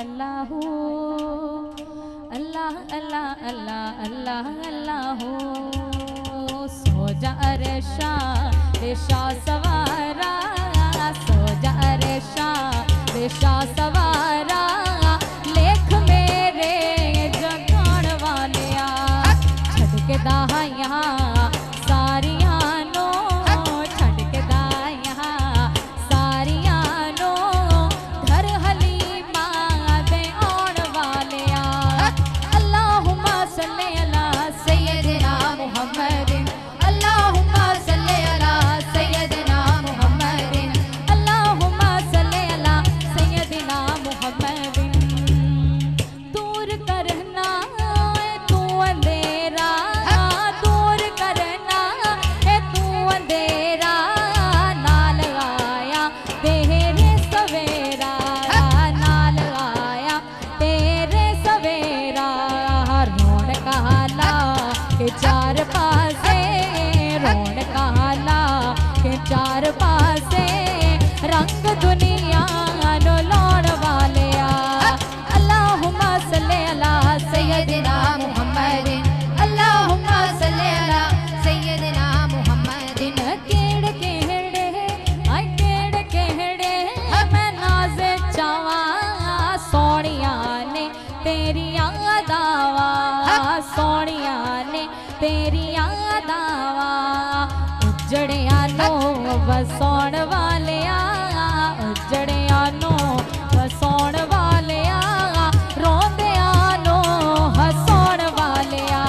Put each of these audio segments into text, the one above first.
अल्लाह अल्लाह अल्लाह अल्लाह अल्लाह अल्लाह। सो जा रे शाह सवारा, सो जा रे शाह सवारा, लेख मेरे जगाण वालिया, छड़ के दाहिया सारिया नो, छड़ के दाहिया सारिया नो, घर हलीमा दे आण वालिया। अल्लाहुम्मा सल्ली अला सय्यदिना मुहम्मदिन, अल्लाहुम्मा सल्ली अला सय्यदिना मुहम्मदिन, अल्लाहुम्मा सल्ली अला सय्यदिना मुहम्मदिन। दूर करना तू अंधेरा, दूर करना तू अंधेरा, नाल आया तेरे सवेरा, नाल आया तेरे सवेरा। रौनक हाला के चार पासे, रौनक हाला के चार पासे, रंग दुनिया नो लौट वालिया। अल्लाहुम्मा सल्ली अला सय्यदिना मुहम्मदिन, अल्लाहुम्मा सल्ली अला सय्यदिना मुहम्मदिन। केड़ केड़े आय केड़ केड़े मैं नाज़ चावा, सोनिया ने तेरी यादावा, सोनिया ने तेरी यादावा। उजड़िया नो वसौण वालिया, उजड़िया नो वसौण वालिया, रोंदिया नो हसौण वालिया।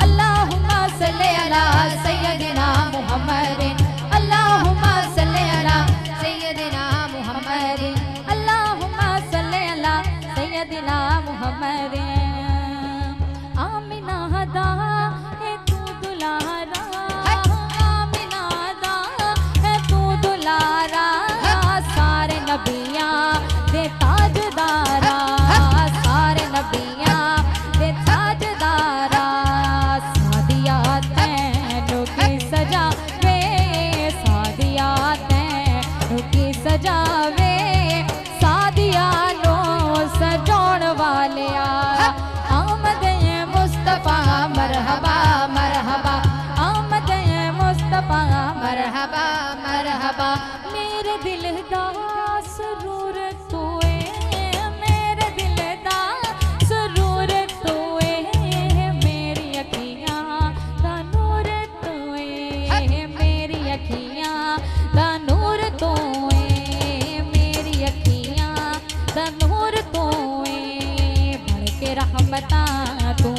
अल्लाहुम्मा सल्ली अला सय्यदिना मुहम्मदिन, अल्लाहुम्मा सल्ली अला सय्यदिना मुहम्मदिन, अल्लाहुम्मा सल्ली अला सय्यदिना मुहम्मदिन। आमिना दा है तू दुलारा, आमिना दा है तू दुलारा, सारे नबियां दे ताजदारा, सारे नबियां दे ताजदारा। सादिया तैनू की सजावे, सादिया तैनू की सजावे, सादिया नो सजौण वालिया। आमद मुस्तफा मरहबा मरहबा, आमद मुस्तफा मरहबा मरहबा। मेरे दिल दा सुरूर तूए, मेरे दिल दा सुरूर तूए, मेरी अखियां दा नूर तूए, मेरी अखियां दा नूर तूए, मेरी अखियां दा नूर तूए। बढ़ के रहमतां तू